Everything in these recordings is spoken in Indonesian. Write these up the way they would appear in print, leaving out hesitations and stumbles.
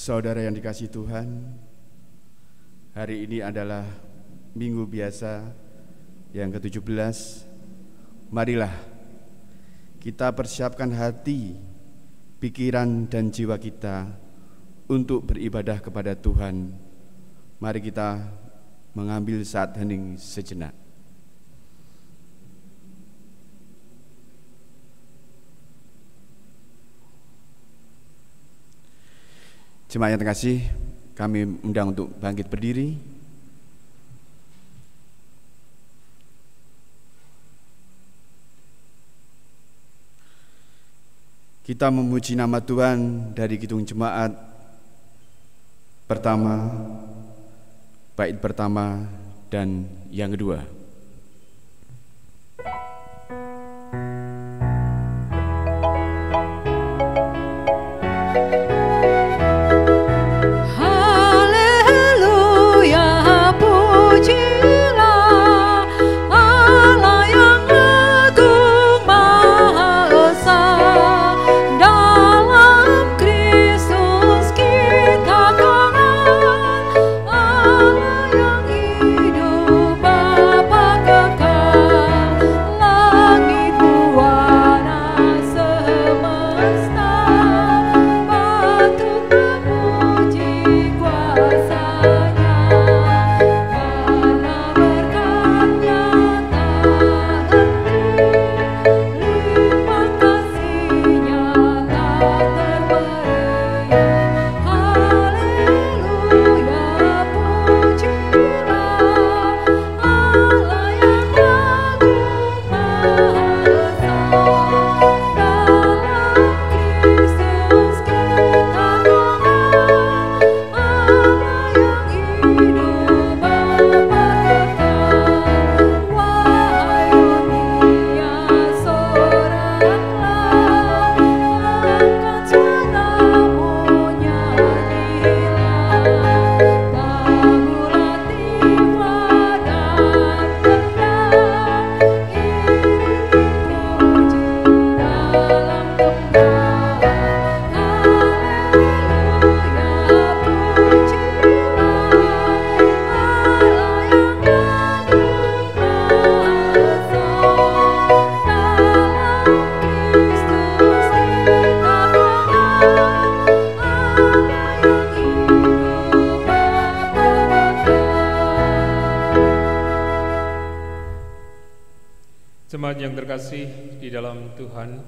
Saudara yang dikasihi Tuhan, hari ini adalah minggu biasa yang ke-17. Marilah kita persiapkan hati, pikiran dan jiwa kita untuk beribadah kepada Tuhan. Mari kita mengambil saat hening sejenak. Jemaat yang terkasih, kami undang untuk bangkit berdiri. Kita memuji nama Tuhan dari Kidung Jemaat pertama, bait pertama dan yang kedua. Jemaat yang terkasih di dalam Tuhan,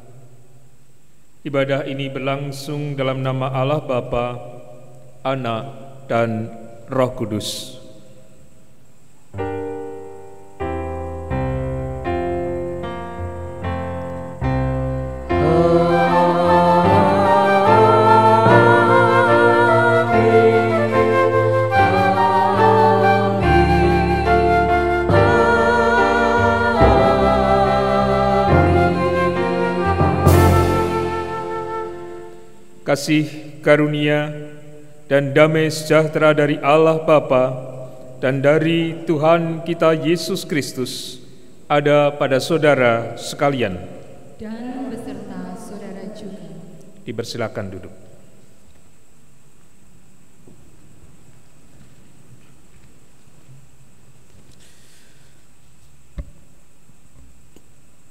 ibadah ini berlangsung dalam nama Allah Bapa, Anak, dan Roh Kudus. Kasih karunia dan damai sejahtera dari Allah Bapa dan dari Tuhan kita Yesus Kristus ada pada saudara sekalian dan beserta saudara juga. Dipersilakan duduk.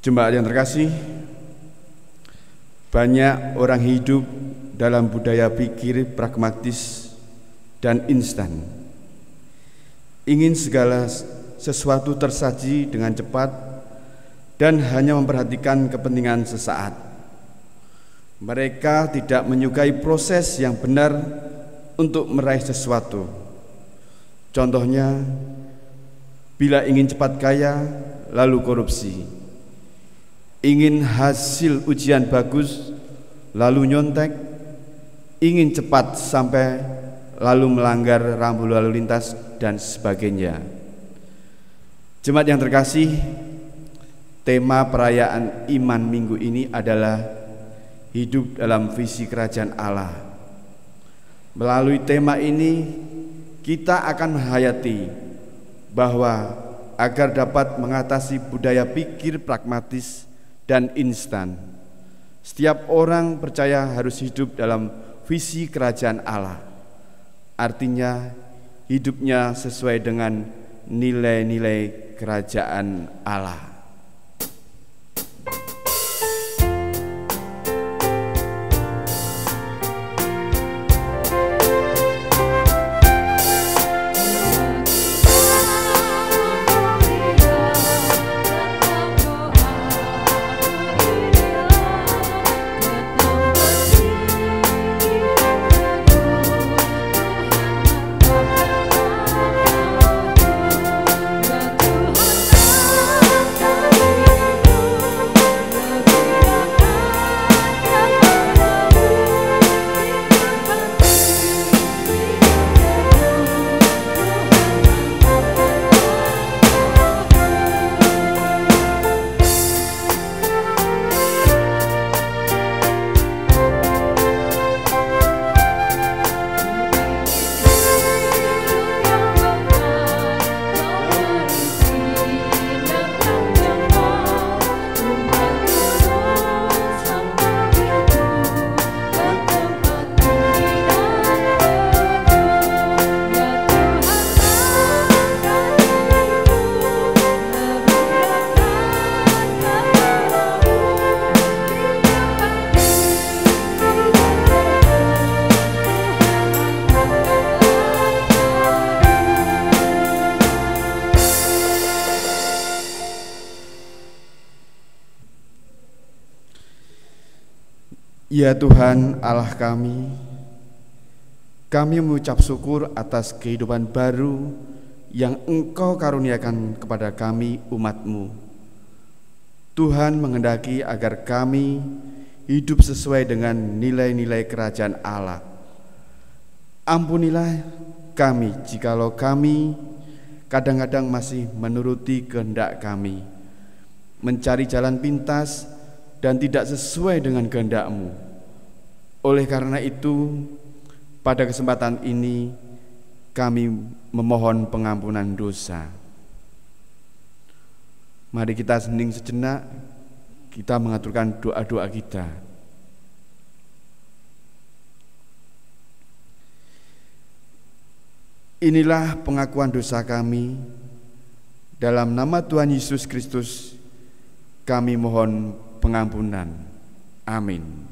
Jemaat yang terkasih, banyak orang hidup dalam budaya pikir pragmatis dan instan. Ingin segala sesuatu tersaji dengan cepat dan hanya memperhatikan kepentingan sesaat. Mereka tidak menyukai proses yang benar untuk meraih sesuatu. Contohnya, bila ingin cepat kaya, lalu korupsi. Ingin hasil ujian bagus, lalu nyontek. Ingin cepat sampai, lalu melanggar rambu lalu lintas dan sebagainya. Jemaat yang terkasih, tema perayaan iman minggu ini adalah hidup dalam visi kerajaan Allah. Melalui tema ini, kita akan menghayati bahwa agar dapat mengatasi budaya pikir pragmatis dan instan, setiap orang percaya harus hidup dalam visi kerajaan Allah. Artinya hidupnya sesuai dengan nilai-nilai kerajaan Allah. Ya Tuhan Allah kami mengucap syukur atas kehidupan baru yang Engkau karuniakan kepada kami umat-Mu. Tuhan menghendaki agar kami hidup sesuai dengan nilai-nilai kerajaan Allah. Ampunilah kami jikalau kami kadang-kadang masih menuruti kehendak kami, mencari jalan pintas dan tidak sesuai dengan kehendak-Mu. Oleh karena itu, pada kesempatan ini kami memohon pengampunan dosa. Mari kita hening sejenak, kita mengaturkan doa-doa kita. Inilah pengakuan dosa kami. Dalam nama Tuhan Yesus Kristus, kami mohon pengampunan. Amin.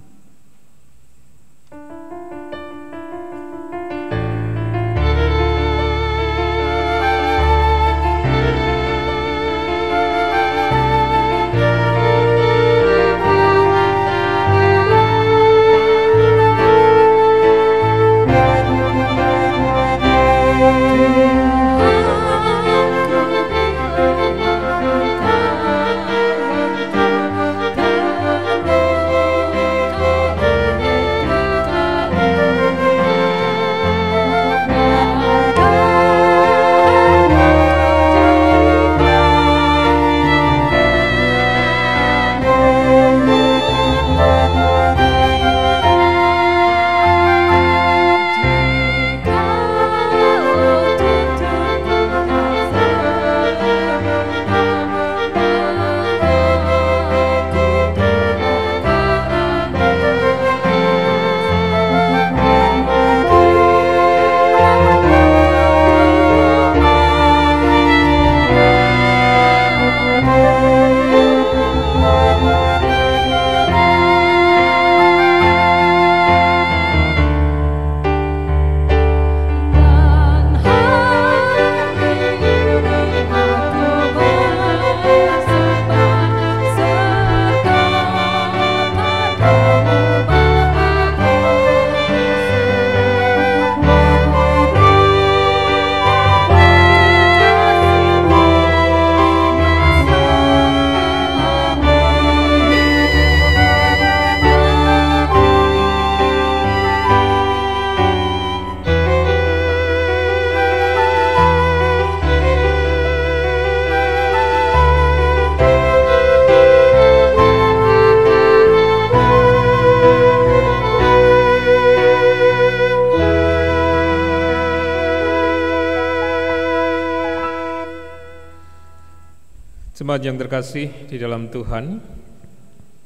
Jemaat yang terkasih di dalam Tuhan,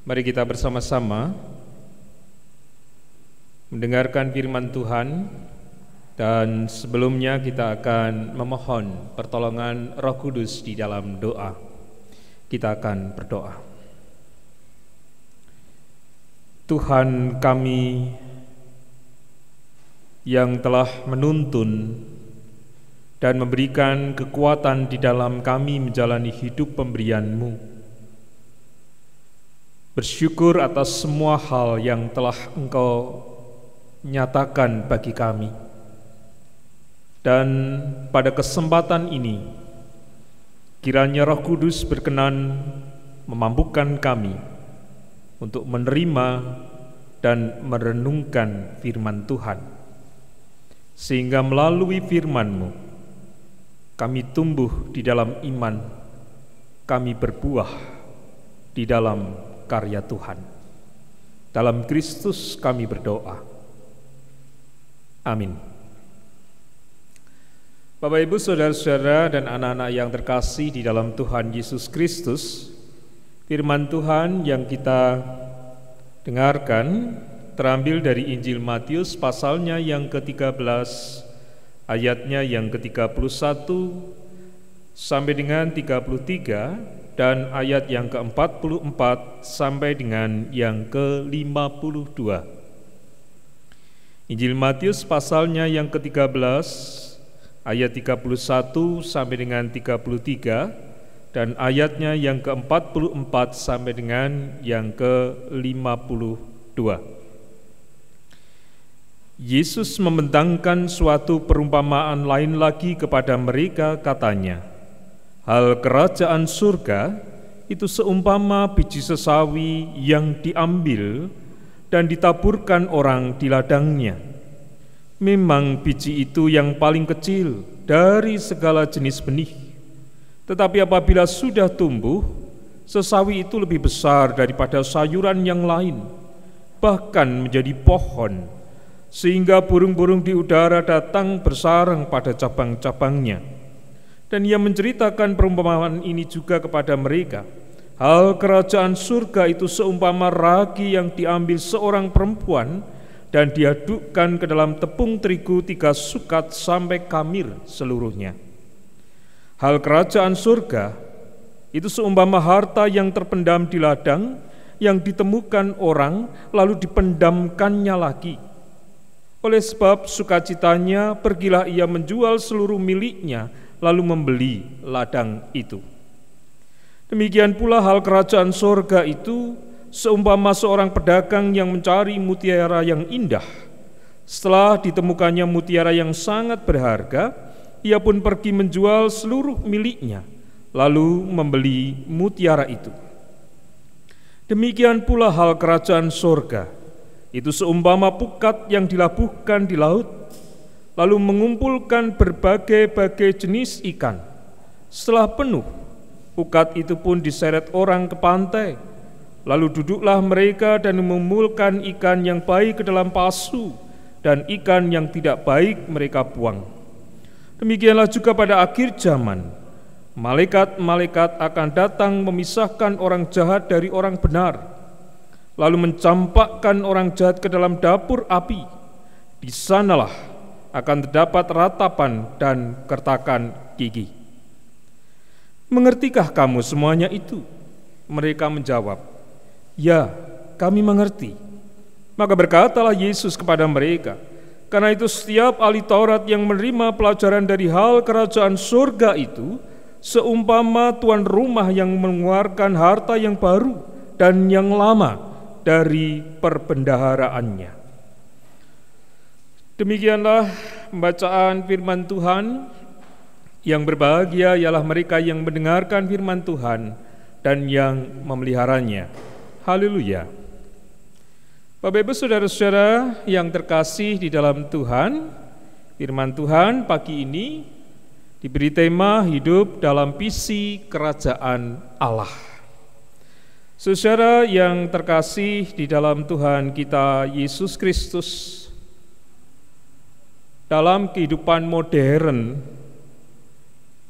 mari kita bersama-sama mendengarkan firman Tuhan Dan sebelumnya kita akan memohon pertolongan Roh Kudus di dalam doa. Kita akan berdoa. Tuhan kami yang telah menuntun dan memberikan kekuatan di dalam kami menjalani hidup pemberian-Mu, bersyukur atas semua hal yang telah Engkau nyatakan bagi kami. Dan pada kesempatan ini, kiranya Roh Kudus berkenan memampukan kami untuk menerima dan merenungkan firman Tuhan, sehingga melalui firman-Mu kami tumbuh di dalam iman, kami berbuah di dalam karya Tuhan. Dalam Kristus kami berdoa. Amin. Bapak, Ibu, saudara-saudara dan anak-anak yang terkasih di dalam Tuhan Yesus Kristus, firman Tuhan yang kita dengarkan terambil dari Injil Matius pasalnya yang ke-13, ayatnya yang ke-31 sampai dengan 33, dan ayat yang ke-44 sampai dengan yang ke-52. Injil Matius pasalnya yang ke-13, ayat 31 sampai dengan 33, dan ayatnya yang ke-44 sampai dengan yang ke-52. Yesus membentangkan suatu perumpamaan lain lagi kepada mereka, katanya, hal kerajaan surga itu seumpama biji sesawi yang diambil dan ditaburkan orang di ladangnya. Memang biji itu yang paling kecil dari segala jenis benih, tetapi apabila sudah tumbuh, sesawi itu lebih besar daripada sayuran yang lain, bahkan menjadi pohon, sehingga burung-burung di udara datang bersarang pada cabang-cabangnya. Dan ia menceritakan perumpamaan ini juga kepada mereka. Hal kerajaan surga itu seumpama ragi yang diambil seorang perempuan dan diadukkan ke dalam tepung terigu 3 sukat sampai kamir seluruhnya. Hal kerajaan surga itu seumpama harta yang terpendam di ladang, yang ditemukan orang lalu dipendamkannya lagi. Oleh sebab sukacitanya, pergilah ia menjual seluruh miliknya lalu membeli ladang itu. Demikian pula hal kerajaan surga itu seumpama seorang pedagang yang mencari mutiara yang indah. Setelah ditemukannya mutiara yang sangat berharga, ia pun pergi menjual seluruh miliknya, lalu membeli mutiara itu. Demikian pula hal kerajaan surga itu seumpama pukat yang dilabuhkan di laut, lalu mengumpulkan berbagai-bagai jenis ikan. Setelah penuh, pukat itu pun diseret orang ke pantai. Lalu duduklah mereka dan mengumpulkan ikan yang baik ke dalam pasu, dan ikan yang tidak baik mereka buang. Demikianlah juga pada akhir zaman, malaikat-malaikat akan datang memisahkan orang jahat dari orang benar, lalu mencampakkan orang jahat ke dalam dapur api. Di sanalah akan terdapat ratapan dan kertakan gigi. Mengertikah kamu semuanya itu? Mereka menjawab, ya, kami mengerti. Maka berkatalah Yesus kepada mereka, karena itu setiap ahli Taurat yang menerima pelajaran dari hal kerajaan surga itu seumpama tuan rumah yang mengeluarkan harta yang baru dan yang lama dari perbendaharaannya. Demikianlah pembacaan firman Tuhan. Yang berbahagia ialah mereka yang mendengarkan firman Tuhan dan yang memeliharanya. Haleluya. Bapak, Ibu, saudara-saudara yang terkasih di dalam Tuhan, firman Tuhan pagi ini diberi tema hidup dalam visi kerajaan Allah. Saudara yang terkasih di dalam Tuhan kita Yesus Kristus, dalam kehidupan modern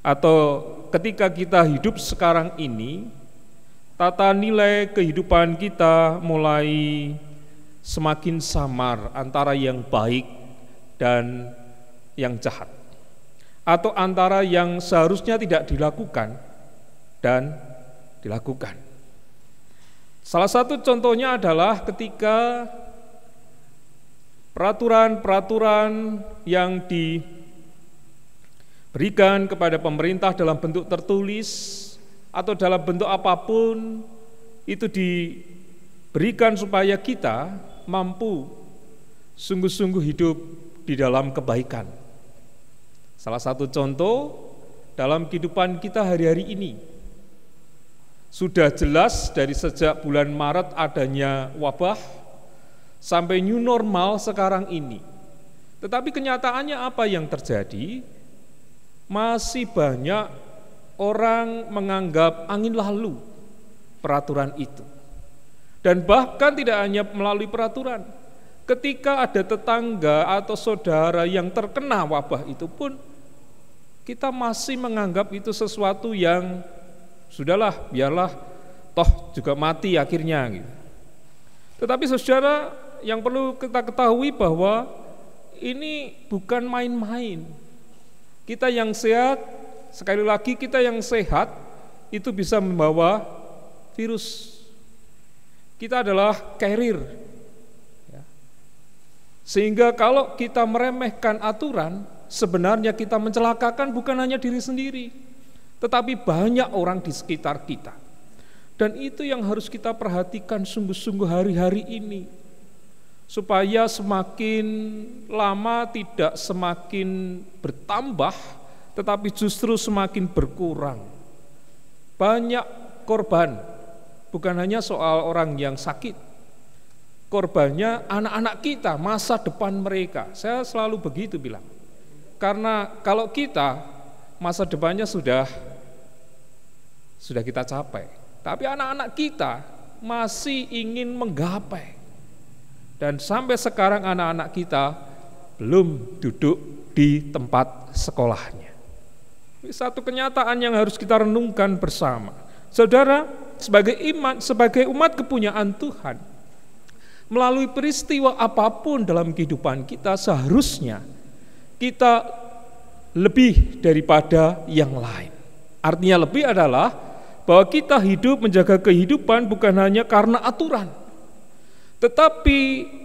atau ketika kita hidup sekarang ini, tata nilai kehidupan kita mulai semakin samar antara yang baik dan yang jahat, atau antara yang seharusnya tidak dilakukan dan dilakukan. Salah satu contohnya adalah ketika peraturan-peraturan yang diberikan kepada pemerintah dalam bentuk tertulis atau dalam bentuk apapun itu diberikan supaya kita mampu sungguh-sungguh hidup di dalam kebaikan. Salah satu contoh dalam kehidupan kita hari-hari ini, sudah jelas dari sejak bulan Maret adanya wabah sampai new normal sekarang ini. Tetapi kenyataannya apa yang terjadi? Masih banyak orang menganggap angin lalu peraturan itu. Dan bahkan tidak hanya melalui peraturan, ketika ada tetangga atau saudara yang terkena wabah itu pun kita masih menganggap itu sesuatu yang sudahlah, biarlah, toh juga mati akhirnya gitu. Tetapi saudara, yang perlu kita ketahui bahwa ini bukan main-main. Kita yang sehat, sekali lagi kita yang sehat itu bisa membawa virus. Kita adalah carrier. Sehingga kalau kita meremehkan aturan, sebenarnya kita mencelakakan bukan hanya diri sendiri, tetapi banyak orang di sekitar kita. Dan itu yang harus kita perhatikan sungguh-sungguh hari-hari ini, supaya semakin lama tidak semakin bertambah, tetapi justru semakin berkurang. Banyak korban, bukan hanya soal orang yang sakit, korbannya anak-anak kita, masa depan mereka. Saya selalu begitu bilang. Karena kalau kita masa depannya sudah kita capai, tapi anak-anak kita masih ingin menggapai. Dan sampai sekarang anak-anak kita belum duduk di tempat sekolahnya. Ini satu kenyataan yang harus kita renungkan bersama. Saudara, sebagai umat kepunyaan Tuhan, melalui peristiwa apapun dalam kehidupan kita, seharusnya kita lebih daripada yang lain. Artinya lebih adalah bahwa kita hidup menjaga kehidupan bukan hanya karena aturan, tetapi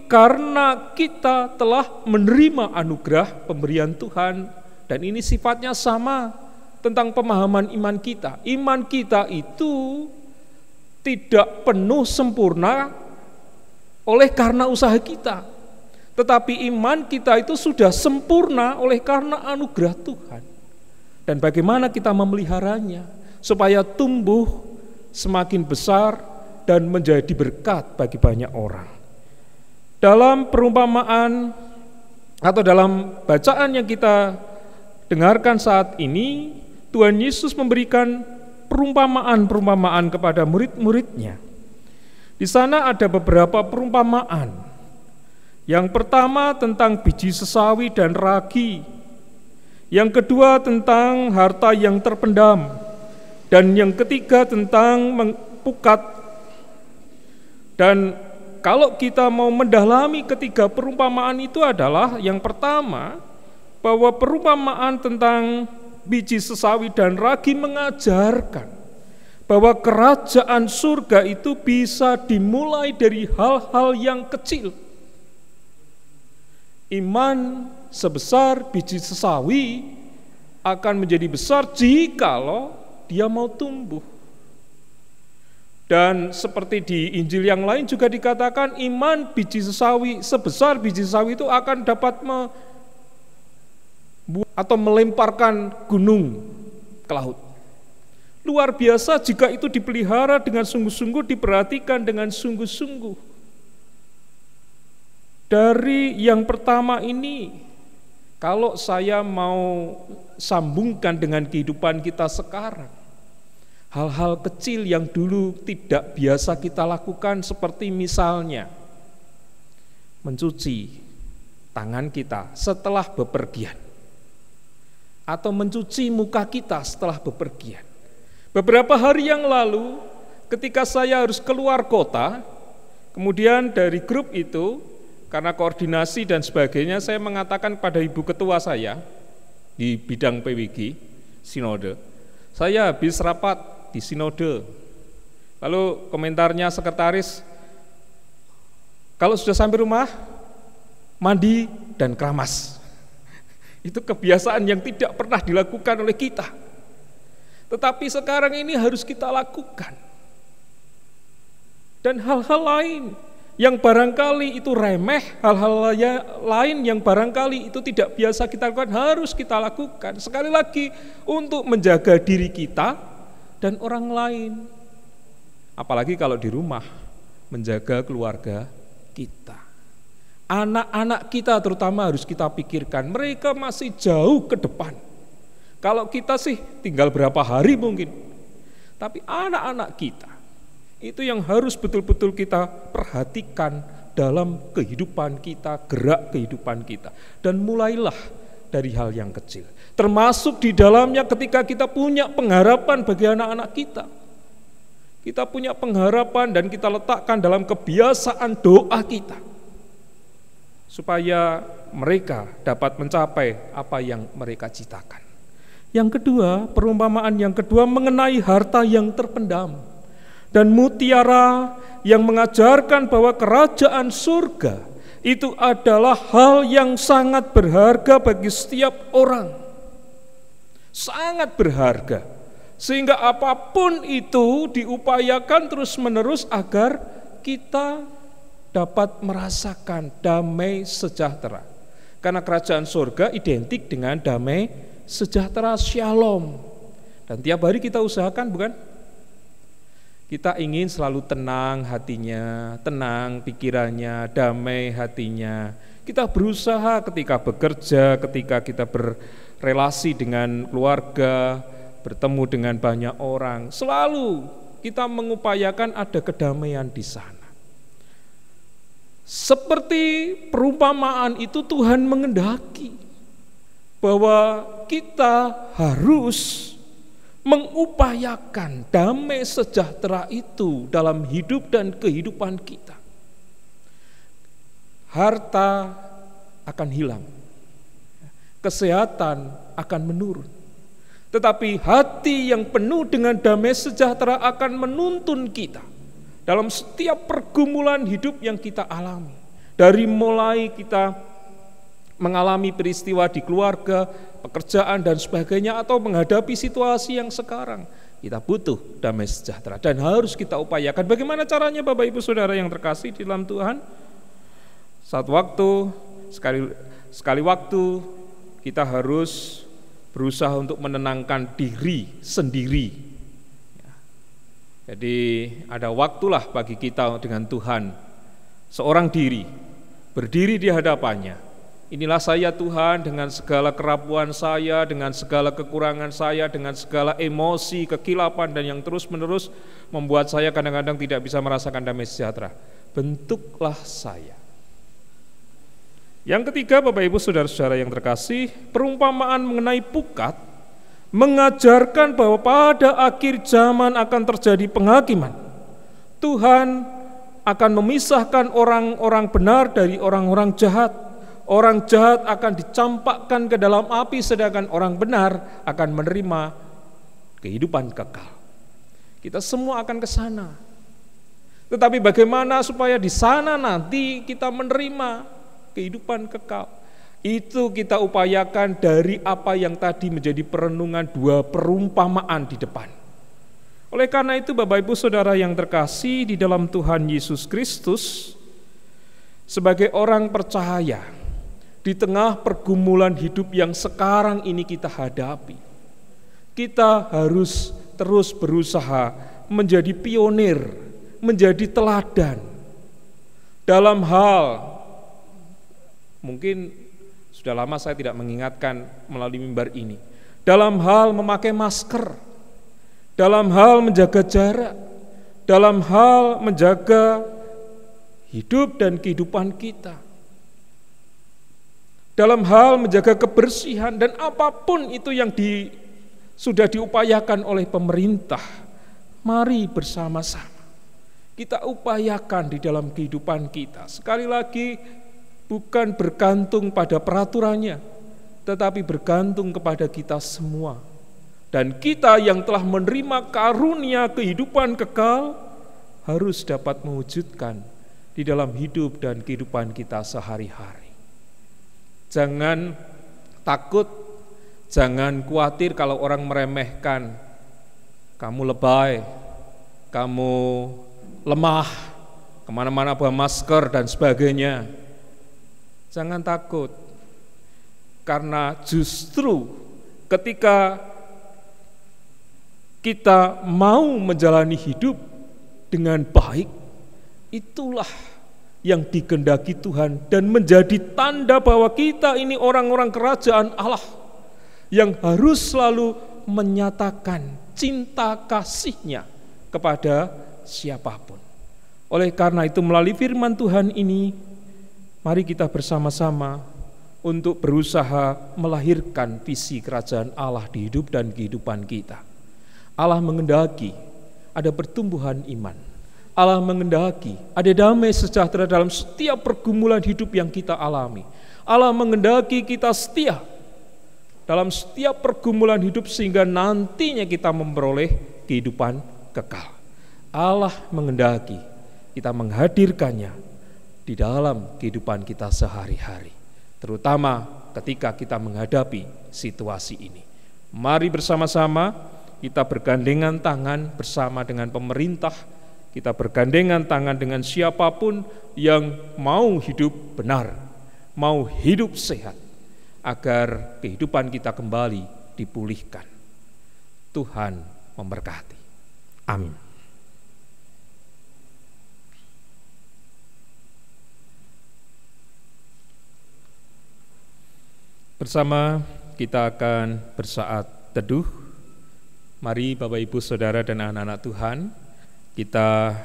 karena kita telah menerima anugerah pemberian Tuhan. Dan ini sifatnya sama tentang pemahaman iman kita. Iman kita itu tidak penuh sempurna oleh karena usaha kita, tetapi iman kita itu sudah sempurna oleh karena anugerah Tuhan. Dan bagaimana kita memeliharanya supaya tumbuh semakin besar dan menjadi berkat bagi banyak orang. Dalam perumpamaan atau dalam bacaan yang kita dengarkan saat ini, Tuhan Yesus memberikan perumpamaan-perumpamaan kepada murid-muridnya. Di sana ada beberapa perumpamaan. Yang pertama tentang biji sesawi dan ragi. Yang kedua tentang harta yang terpendam. Dan yang ketiga tentang pukat. Dan kalau kita mau mendalami ketiga perumpamaan itu adalah yang pertama, bahwa perumpamaan tentang biji sesawi dan ragi mengajarkan bahwa kerajaan surga itu bisa dimulai dari hal-hal yang kecil. Iman sebesar biji sesawi akan menjadi besar jikalau dia mau tumbuh. Dan seperti di Injil yang lain juga dikatakan iman biji sesawi sebesar biji sesawi itu akan dapat atau melemparkan gunung ke laut. Luar biasa jika itu dipelihara dengan sungguh-sungguh, diperhatikan dengan sungguh-sungguh. Dari yang pertama ini, kalau saya mau sambungkan dengan kehidupan kita sekarang, hal-hal kecil yang dulu tidak biasa kita lakukan seperti misalnya mencuci tangan kita setelah bepergian, atau mencuci muka kita setelah bepergian. Beberapa hari yang lalu ketika saya harus keluar kota, kemudian dari grup itu karena koordinasi dan sebagainya, saya mengatakan pada ibu ketua saya di bidang PWG, sinode, saya habis rapat di sinode. Lalu komentarnya sekretaris, kalau sudah sampai rumah, mandi dan keramas. Itu kebiasaan yang tidak pernah dilakukan oleh kita. Tetapi sekarang ini harus kita lakukan. Dan hal-hal lain yang barangkali itu remeh, hal-hal lain yang barangkali itu tidak biasa kita lakukan, harus kita lakukan. Sekali lagi, untuk menjaga diri kita dan orang lain. Apalagi kalau di rumah, menjaga keluarga kita. Anak-anak kita terutama harus kita pikirkan, mereka masih jauh ke depan. Kalau kita sih tinggal berapa hari mungkin. Tapi anak-anak kita, itu yang harus betul-betul kita perhatikan dalam kehidupan kita, gerak kehidupan kita. Dan mulailah dari hal yang kecil. Termasuk di dalamnya ketika kita punya pengharapan bagi anak-anak kita. Kita punya pengharapan dan kita letakkan dalam kebiasaan doa kita. Supaya mereka dapat mencapai apa yang mereka citakan. Yang kedua, perumpamaan yang kedua mengenai harta yang terpendam. Dan mutiara yang mengajarkan bahwa kerajaan surga itu adalah hal yang sangat berharga bagi setiap orang. Sangat berharga. Sehingga apapun itu diupayakan terus-menerus agar kita dapat merasakan damai sejahtera. Karena kerajaan surga identik dengan damai sejahtera, shalom. Dan tiap hari kita usahakan, bukan? Kita ingin selalu tenang hatinya, tenang pikirannya, damai hatinya. Kita berusaha ketika bekerja, ketika kita berrelasi dengan keluarga, bertemu dengan banyak orang, selalu kita mengupayakan ada kedamaian di sana. Seperti perumpamaan itu Tuhan mengendaki bahwa kita harus mengupayakan damai sejahtera itu dalam hidup dan kehidupan kita. Harta akan hilang, kesehatan akan menurun, tetapi hati yang penuh dengan damai sejahtera akan menuntun kita dalam setiap pergumulan hidup yang kita alami. Dari mulai kita mengalami peristiwa di keluarga, pekerjaan dan sebagainya, atau menghadapi situasi yang sekarang, kita butuh damai sejahtera dan harus kita upayakan. Bagaimana caranya Bapak Ibu Saudara yang terkasih di dalam Tuhan? Satu waktu, sekali waktu kita harus berusaha untuk menenangkan diri sendiri. Jadi ada waktulah bagi kita dengan Tuhan, seorang diri, berdiri di hadapannya. Inilah saya Tuhan, dengan segala kerapuan saya, dengan segala kekurangan saya, dengan segala emosi, kekilapan dan yang terus-menerus membuat saya kadang-kadang tidak bisa merasakan damai sejahtera. Bentuklah saya. Yang ketiga, Bapak Ibu Saudara-saudara yang terkasih, perumpamaan mengenai pukat mengajarkan bahwa pada akhir zaman akan terjadi penghakiman. Tuhan akan memisahkan orang-orang benar dari orang-orang jahat. Orang jahat akan dicampakkan ke dalam api, sedangkan orang benar akan menerima kehidupan kekal. Kita semua akan ke sana. Tetapi bagaimana supaya di sana nanti kita menerima kehidupan kekal? Itu kita upayakan dari apa yang tadi menjadi perenungan dua perumpamaan di depan. Oleh karena itu Bapak Ibu Saudara yang terkasih di dalam Tuhan Yesus Kristus, sebagai orang percaya, di tengah pergumulan hidup yang sekarang ini kita hadapi, kita harus terus berusaha menjadi pionir, menjadi teladan dalam hal, mungkin sudah lama saya tidak mengingatkan melalui mimbar ini, dalam hal memakai masker, dalam hal menjaga jarak, dalam hal menjaga hidup dan kehidupan kita, dalam hal menjaga kebersihan dan apapun itu yang sudah diupayakan oleh pemerintah. Mari bersama-sama kita upayakan di dalam kehidupan kita. Sekali lagi, bukan bergantung pada peraturannya, tetapi bergantung kepada kita semua. Dan kita yang telah menerima karunia kehidupan kekal harus dapat mewujudkan di dalam hidup dan kehidupan kita sehari-hari. Jangan takut, jangan khawatir kalau orang meremehkan. Kamu lebay, kamu lemah, kemana-mana bawa masker dan sebagainya. Jangan takut, karena justru ketika kita mau menjalani hidup dengan baik, itulah yang dikehendaki Tuhan dan menjadi tanda bahwa kita ini orang-orang kerajaan Allah yang harus selalu menyatakan cinta kasih-Nya kepada siapapun. Oleh karena itu, melalui firman Tuhan ini, mari kita bersama-sama untuk berusaha melahirkan visi kerajaan Allah di hidup dan kehidupan kita. Allah menghendaki ada pertumbuhan iman. Allah menghendaki ada damai sejahtera dalam setiap pergumulan hidup yang kita alami. Allah menghendaki kita setia dalam setiap pergumulan hidup sehingga nantinya kita memperoleh kehidupan kekal. Allah menghendaki kita menghadirkannya di dalam kehidupan kita sehari-hari, terutama ketika kita menghadapi situasi ini. Mari bersama-sama kita bergandengan tangan bersama dengan pemerintah, kita bergandengan tangan dengan siapapun yang mau hidup benar, mau hidup sehat, agar kehidupan kita kembali dipulihkan. Tuhan memberkati. Amin. Bersama kita akan bersaat teduh. Mari Bapak Ibu Saudara dan anak-anak Tuhan, kita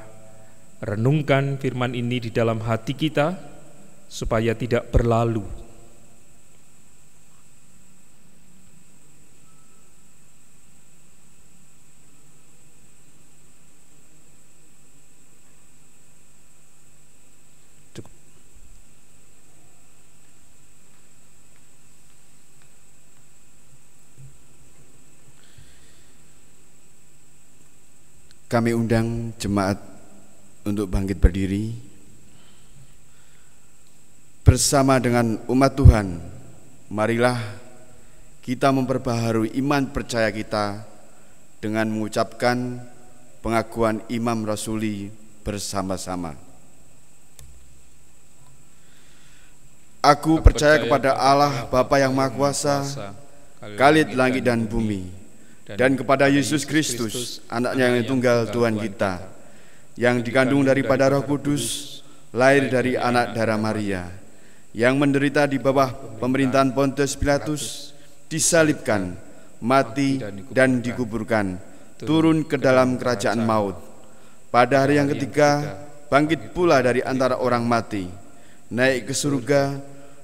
renungkan firman ini di dalam hati kita supaya tidak berlalu. Kami undang jemaat untuk bangkit berdiri. Bersama dengan umat Tuhan, marilah kita memperbaharui iman percaya kita dengan mengucapkan pengakuan Imam Rasuli bersama-sama. Aku percaya kepada Allah Bapa yang Maha Kuasa, Khalid langit dan bumi, dan kepada Yesus Kristus, Anaknya yang tunggal Tuhan kita, yang dikandung daripada Roh Kudus, lahir dari anak darah Maria, yang menderita di bawah pemerintahan Pontius Pilatus, disalibkan, mati dan dikuburkan, turun ke dalam kerajaan maut. Pada hari yang ketiga, bangkit pula dari antara orang mati, naik ke surga,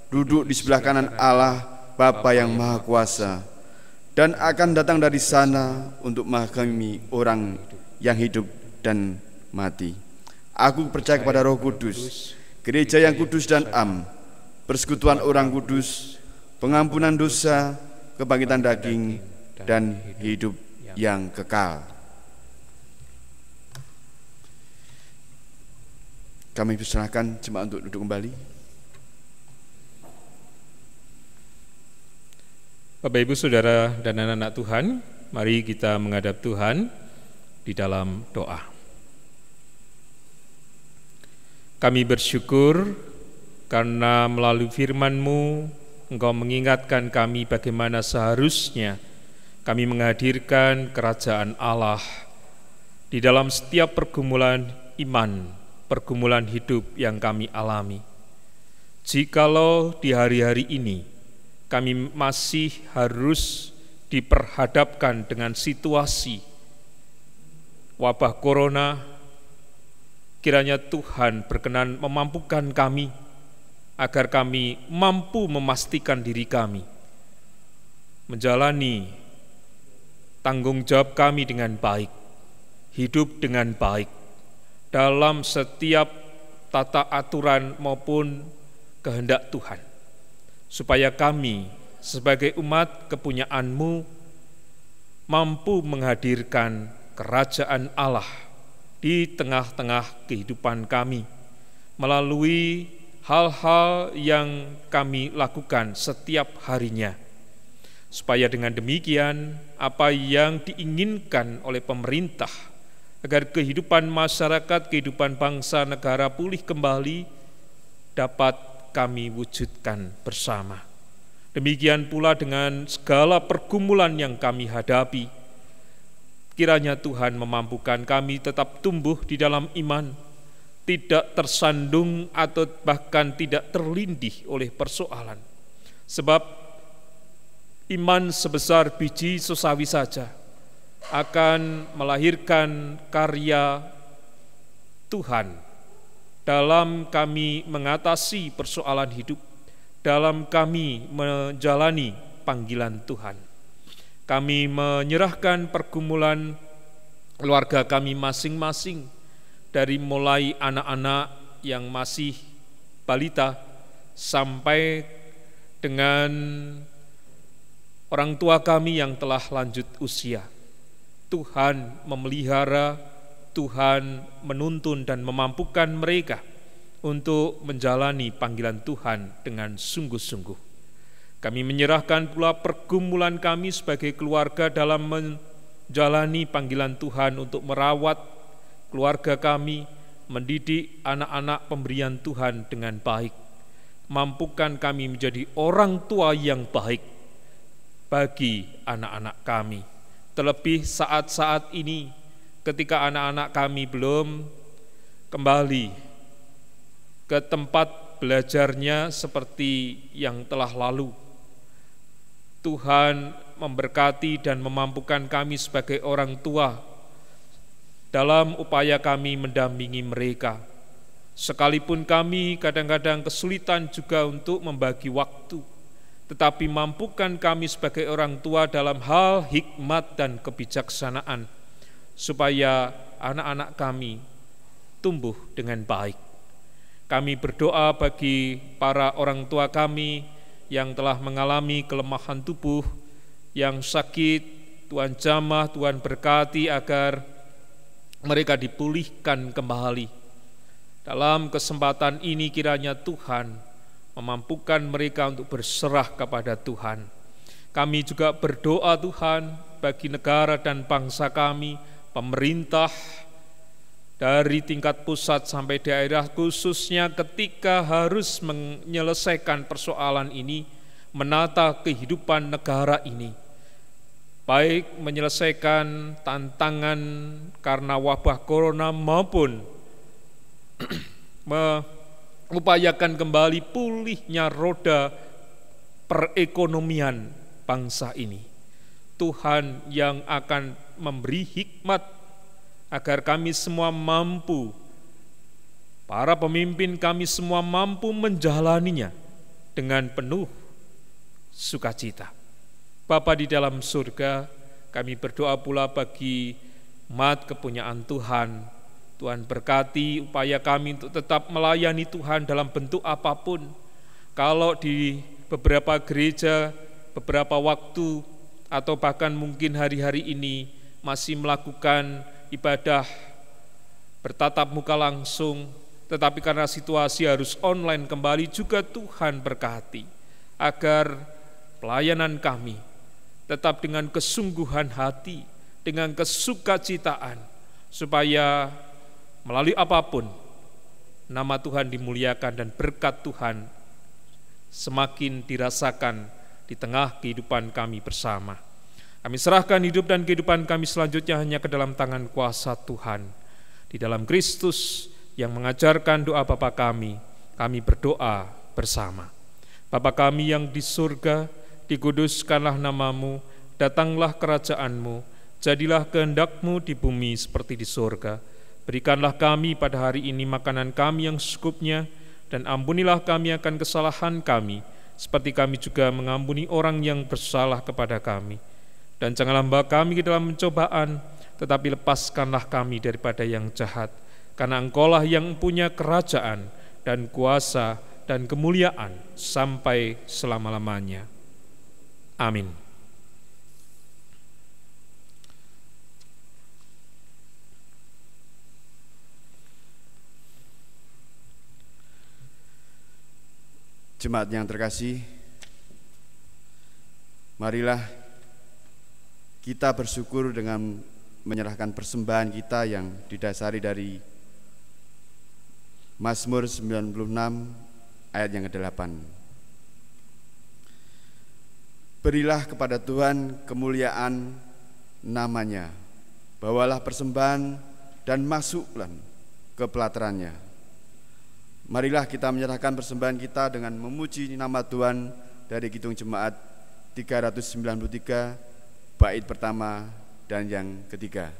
duduk di sebelah kanan Allah Bapa yang Maha Kuasa, dan akan datang dari sana untuk menghakimi orang yang hidup dan mati. Aku percaya kepada Roh Kudus, gereja yang kudus dan am, persekutuan orang kudus, pengampunan dosa, kebangkitan daging, dan hidup yang kekal. Kami persilahkan jemaat untuk duduk kembali. Bapak Ibu Saudara dan anak-anak Tuhan, mari kita menghadap Tuhan di dalam doa. Kami bersyukur karena melalui firman-Mu Engkau mengingatkan kami bagaimana seharusnya kami menghadirkan kerajaan Allah di dalam setiap pergumulan iman, pergumulan hidup yang kami alami. Jikalau di hari-hari ini kami masih harus diperhadapkan dengan situasi wabah corona, kiranya Tuhan berkenan memampukan kami agar kami mampu memastikan diri kami menjalani tanggung jawab kami dengan baik, hidup dengan baik dalam setiap tata aturan maupun kehendak Tuhan, supaya kami sebagai umat kepunyaan-Mu mampu menghadirkan kerajaan Allah di tengah-tengah kehidupan kami melalui hal-hal yang kami lakukan setiap harinya. Supaya dengan demikian apa yang diinginkan oleh pemerintah agar kehidupan masyarakat, kehidupan bangsa negara pulih kembali dapat kami wujudkan bersama. Demikian pula dengan segala pergumulan yang kami hadapi. Kiranya Tuhan memampukan kami tetap tumbuh di dalam iman, tidak tersandung atau bahkan tidak terlindih oleh persoalan. Sebab iman sebesar biji sesawi saja akan melahirkan karya Tuhan dalam kami mengatasi persoalan hidup, dalam kami menjalani panggilan Tuhan. Kami menyerahkan pergumulan keluarga kami masing-masing, dari mulai anak-anak yang masih balita sampai dengan orang tua kami yang telah lanjut usia. Tuhan memelihara, Tuhan menuntun dan memampukan mereka untuk menjalani panggilan Tuhan dengan sungguh-sungguh. Kami menyerahkan pula pergumulan kami sebagai keluarga dalam menjalani panggilan Tuhan untuk merawat keluarga kami, mendidik anak-anak pemberian Tuhan dengan baik. Mampukan kami menjadi orang tua yang baik bagi anak-anak kami. Terlebih saat-saat ini ketika anak-anak kami belum kembali ke tempat belajarnya seperti yang telah lalu. Tuhan memberkati dan memampukan kami sebagai orang tua dalam upaya kami mendampingi mereka. Sekalipun kami kadang-kadang kesulitan juga untuk membagi waktu, tetapi mampukan kami sebagai orang tua dalam hal hikmat dan kebijaksanaan, supaya anak-anak kami tumbuh dengan baik. Kami berdoa bagi para orang tua kami yang telah mengalami kelemahan tubuh, yang sakit. Tuhan jamah, Tuhan berkati agar mereka dipulihkan kembali. Dalam kesempatan ini kiranya Tuhan memampukan mereka untuk berserah kepada Tuhan. Kami juga berdoa Tuhan bagi negara dan bangsa kami, pemerintah dari tingkat pusat sampai daerah, khususnya ketika harus menyelesaikan persoalan ini, menata kehidupan negara ini, baik menyelesaikan tantangan karena wabah corona maupun mengupayakan kembali pulihnya roda perekonomian bangsa ini. Tuhan yang akan memberi hikmat agar kami semua mampu, para pemimpin kami semua mampu menjalaninya dengan penuh sukacita. Bapa di dalam surga, kami berdoa pula bagi umat kepunyaan Tuhan. Tuhan berkati upaya kami untuk tetap melayani Tuhan dalam bentuk apapun. Kalau di beberapa gereja, beberapa waktu, atau bahkan mungkin hari-hari ini masih melakukan ibadah bertatap muka langsung, tetapi karena situasi harus online kembali, juga Tuhan berkati agar pelayanan kami tetap dengan kesungguhan hati, dengan kesukacitaan, supaya melalui apapun nama Tuhan dimuliakan dan berkat Tuhan semakin dirasakan di tengah kehidupan kami bersama. Kami serahkan hidup dan kehidupan kami selanjutnya hanya ke dalam tangan kuasa Tuhan. Di dalam Kristus yang mengajarkan doa Bapa kami berdoa bersama. Bapa kami yang di surga, dikuduskanlah namamu, datanglah kerajaanmu, jadilah kehendak-Mu di bumi seperti di surga. Berikanlah kami pada hari ini makanan kami yang secukupnya, dan ampunilah kami akan kesalahan kami, seperti kami juga mengampuni orang yang bersalah kepada kami. Dan janganlah membawa kami ke dalam pencobaan, tetapi lepaskanlah kami daripada yang jahat, karena Engkaulah yang punya kerajaan dan kuasa dan kemuliaan sampai selama-lamanya. Amin. Jemaat yang terkasih, marilah kita bersyukur dengan menyerahkan persembahan kita yang didasari dari Mazmur 96 ayat yang ke-8. Berilah kepada Tuhan kemuliaan namanya, bawalah persembahan dan masuklah ke pelatarannya. Marilah kita menyerahkan persembahan kita dengan memuji nama Tuhan dari Kidung Jemaat 393 bait pertama dan yang ketiga.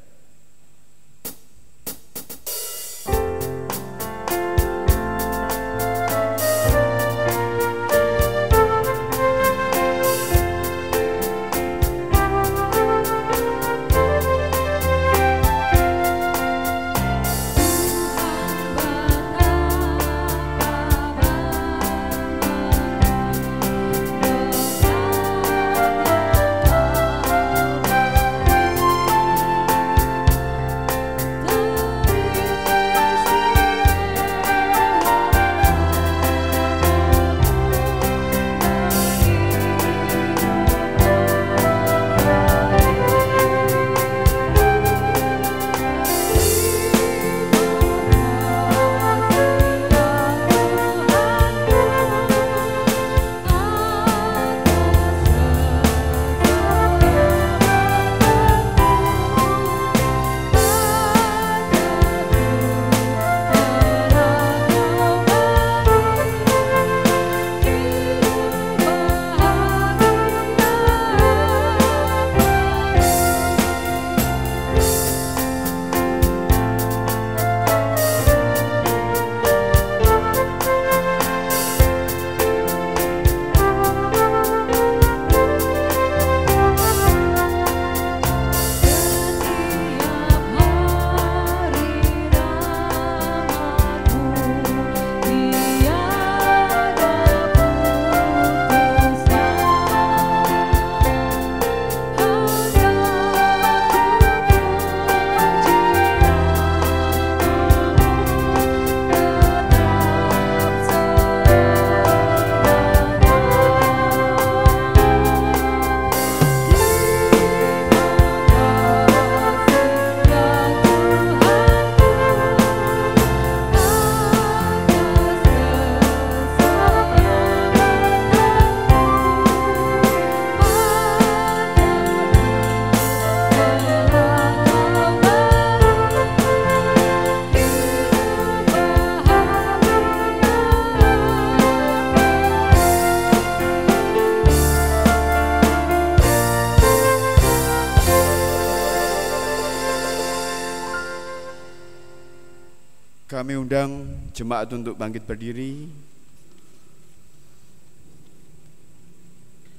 Kami undang jemaat untuk bangkit berdiri.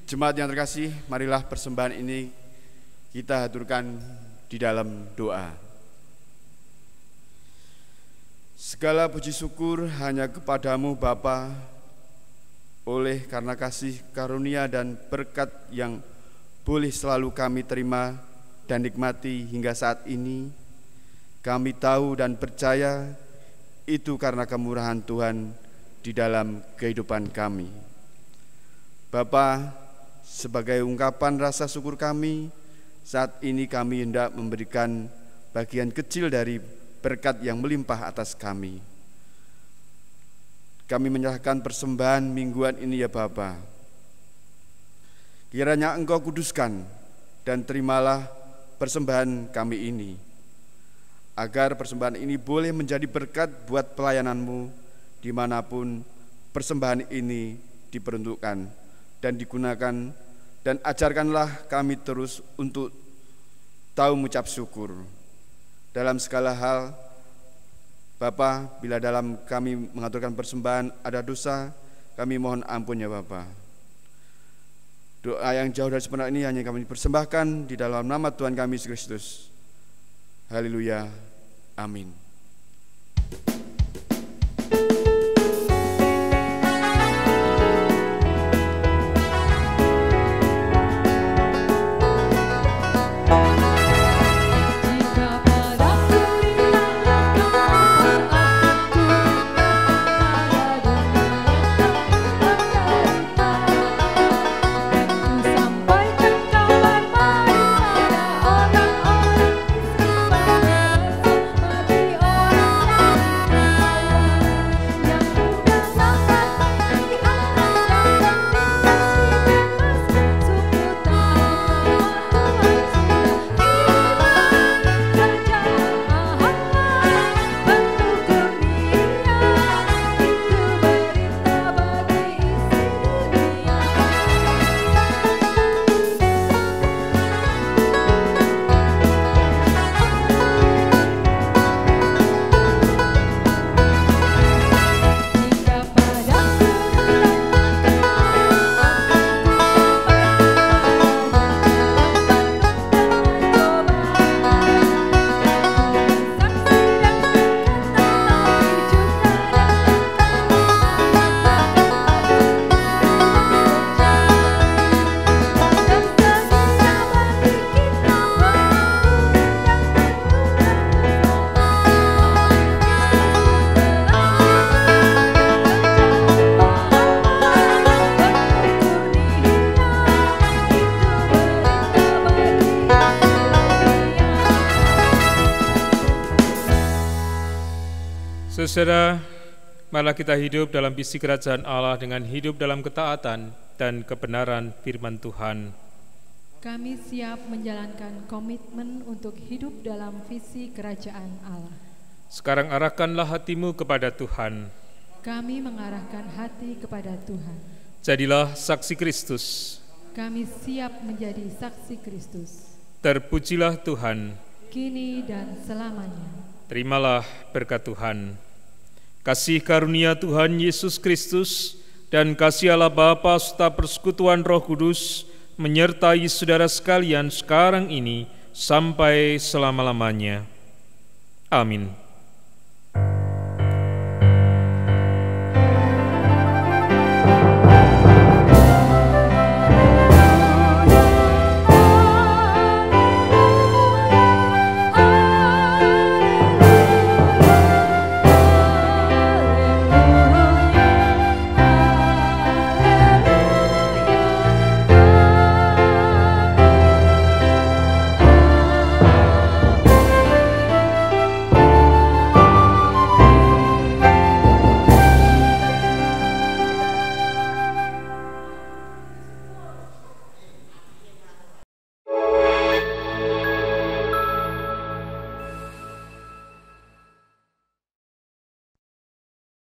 Jemaat yang terkasih, marilah persembahan ini kita haturkan di dalam doa. Segala puji syukur hanya kepadamu Bapa, oleh karena kasih karunia dan berkat yang boleh selalu kami terima dan nikmati hingga saat ini. Kami tahu dan percaya itu karena kemurahan Tuhan di dalam kehidupan kami. Bapa, sebagai ungkapan rasa syukur kami, saat ini kami hendak memberikan bagian kecil dari berkat yang melimpah atas kami. Kami menyerahkan persembahan mingguan ini ya Bapa. Kiranya Engkau kuduskan dan terimalah persembahan kami ini, agar persembahan ini boleh menjadi berkat buat pelayanan-Mu dimanapun persembahan ini diperuntukkan dan digunakan, dan ajarkanlah kami terus untuk tahu mengucap syukur dalam segala hal. Bapa, bila dalam kami mengaturkan persembahan ada dosa, kami mohon ampun ya Bapa. Doa yang jauh dari sempurna ini hanya kami persembahkan di dalam nama Tuhan kami Yesus Kristus. Haleluya, amin. Saudara-saudara, marilah kita hidup dalam visi kerajaan Allah dengan hidup dalam ketaatan dan kebenaran firman Tuhan. Kami siap menjalankan komitmen untuk hidup dalam visi kerajaan Allah. Sekarang arahkanlah hatimu kepada Tuhan. Kami mengarahkan hati kepada Tuhan. Jadilah saksi Kristus. Kami siap menjadi saksi Kristus. Terpujilah Tuhan. Kini dan selamanya. Terimalah berkat Tuhan. Kasih karunia Tuhan Yesus Kristus dan kasih Allah Bapa serta persekutuan Roh Kudus menyertai saudara sekalian sekarang ini sampai selama-lamanya. Amin.